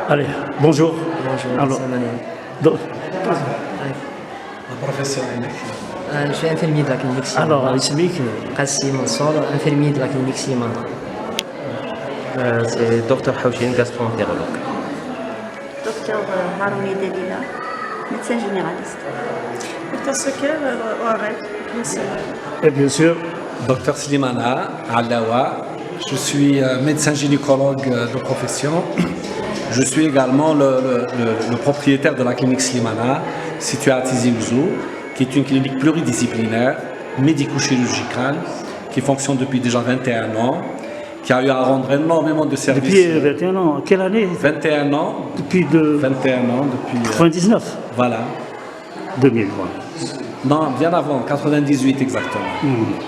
Allez, bonjour. Bonjour, Alors, c'est Manuel. donc, La professeure Je suis infirmier de la clinique Simana. alors, اسمك Qassim Mansour, infirmier de la clinique Simana. C'est Dr Hawchin, gastro-entérologue. Docteur Harouni Delila, médecin généraliste. Docteur Seker, ORL, bien sûr. et bien sûr, Docteur Slimana Alawa, je suis médecin gynécologue de profession. Je suis également le propriétaire de la clinique Slimana, située à Tizi Ouzou, qui est une clinique pluridisciplinaire, médico-chirurgicale, qui fonctionne depuis déjà 21 ans, qui a eu à rendre énormément de services. depuis 21 ans, quelle année? 21 ans, Depuis 21 ans, depuis... 99, voilà. 2000. Non, bien avant, 98 exactement.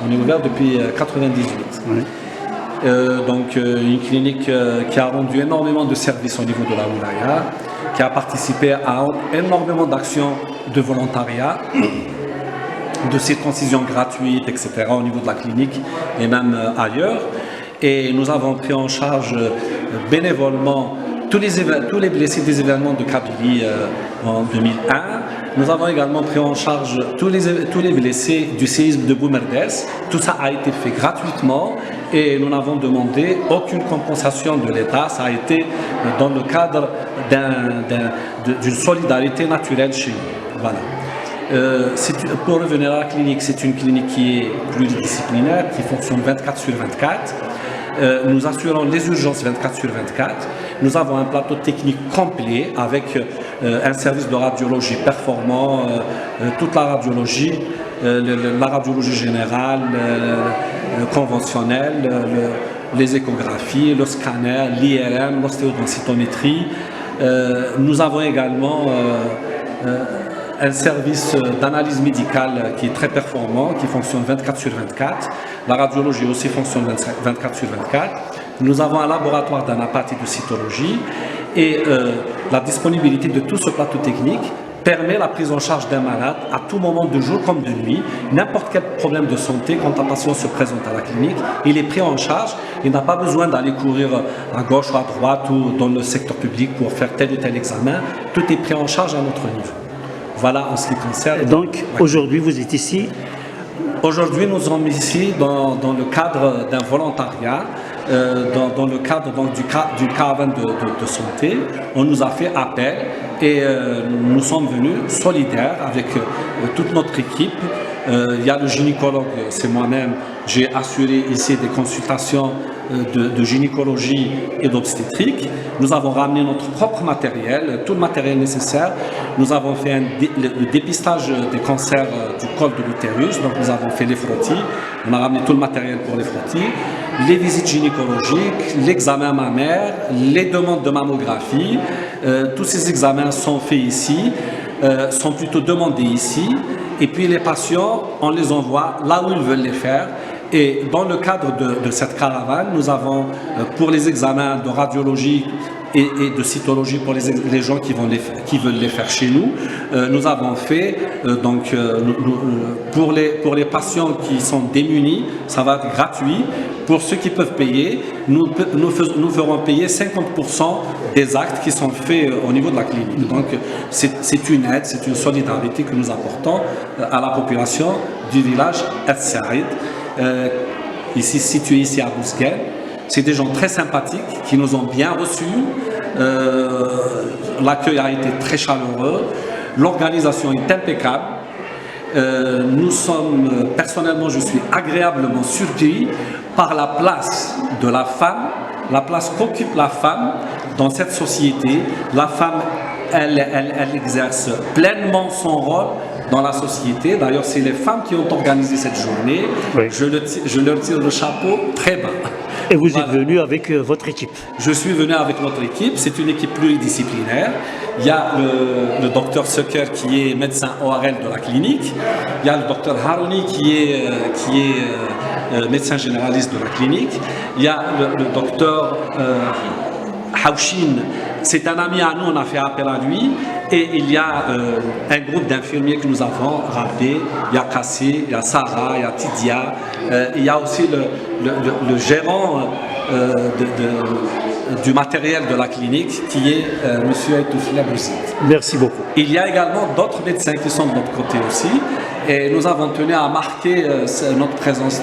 On est ouvert depuis 98. Oui. Une clinique qui a rendu énormément de services au niveau de la Wilaya, qui a participé à énormément d'actions de volontariat, de circoncision gratuite, etc. au niveau de la clinique et même ailleurs. Et nous avons pris en charge bénévolement tous les blessés des événements de Kabylie en 2001. Nous avons également pris en charge tous les blessés du séisme de Boumerdes. Tout ça a été fait gratuitement et nous n'avons demandé aucune compensation de l'État. Ça a été dans le cadre d'une solidarité naturelle chez nous. Voilà. Pour revenir à la clinique, c'est une clinique qui est pluridisciplinaire, qui fonctionne 24 sur 24. Nous assurons les urgences 24 sur 24. Nous avons un plateau technique complet avec un service de radiologie performant, toute la radiologie générale, conventionnelle, les échographies, le scanner, l'IRM, l'ostéodensitométrie. Nous avons également un service d'analyse médicale qui est très performant, qui fonctionne 24 sur 24. La radiologie aussi fonctionne 24 sur 24. Nous avons un laboratoire d'anapathie et de cytologie et la disponibilité de tout ce plateau technique permet la prise en charge d'un malade à tout moment de jour comme de nuit. N'importe quel problème de santé, quand un patient se présente à la clinique, il est pris en charge. Il n'a pas besoin d'aller courir à gauche ou à droite ou dans le secteur public pour faire tel ou tel examen. Tout est pris en charge à notre niveau. Voilà en ce qui concerne. Et donc, aujourd'hui, vous êtes ici. Aujourd'hui, nous sommes ici dans le cadre d'un volontariat, dans le cadre donc, d'une caravane de santé. On nous a fait appel et nous sommes venus solidaires avec toute notre équipe. Il y a le gynécologue, c'est moi-même. J'ai assuré ici des consultations de gynécologie et d'obstétrique. Nous avons ramené notre propre matériel, tout le matériel nécessaire. Nous avons fait le dépistage des cancers du col de l'utérus, donc nous avons fait les frottis. On a ramené tout le matériel pour les frottis, les visites gynécologiques, l'examen mammaire, les demandes de mammographie. Tous ces examens sont faits ici, sont plutôt demandés ici. Et puis les patients, on les envoie là où ils veulent les faire. Et dans le cadre de cette caravane, nous avons pour les examens de radiologie et de cytologie pour les gens qui veulent les faire chez nous, nous avons fait pour les patients qui sont démunis, ça va être gratuit. Pour ceux qui peuvent payer, nous ferons payer 50% des actes qui sont faits au niveau de la clinique. Donc c'est une aide, c'est une solidarité que nous apportons à la population du village El Saïd. Ici, situé ici à Bousguel. C'est des gens très sympathiques qui nous ont bien reçus. L'accueil a été très chaleureux. L'organisation est impeccable. Personnellement, je suis agréablement surpris par la place de la femme, la place qu'occupe la femme dans cette société. La femme, elle exerce pleinement son rôle dans la société. D'ailleurs, c'est les femmes qui ont organisé cette journée. Oui. Je leur tire le chapeau très bas. Et vous êtes venu avec votre équipe. Je suis venu avec notre équipe. C'est une équipe pluridisciplinaire. Il y a le docteur Seker qui est médecin ORL de la clinique. Il y a le docteur Harouni qui est médecin généraliste de la clinique. Il y a le docteur Hawchin. C'est un ami à nous, on a fait appel à lui. Et il y a un groupe d'infirmiers que nous avons rappelé. Il y a Kassi, il y a Sarah, il y a Tidia. Il y a aussi le gérant du matériel de la clinique qui est M. Aitoufila Bouzid. Merci beaucoup. Il y a également d'autres médecins qui sont de notre côté aussi et nous avons tenu à marquer notre présence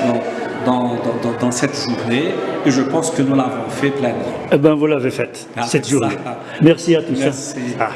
dans cette journée et je pense que nous l'avons fait pleinement. Eh bien, vous l'avez faite, cette journée. Merci à tous. Merci. Ah.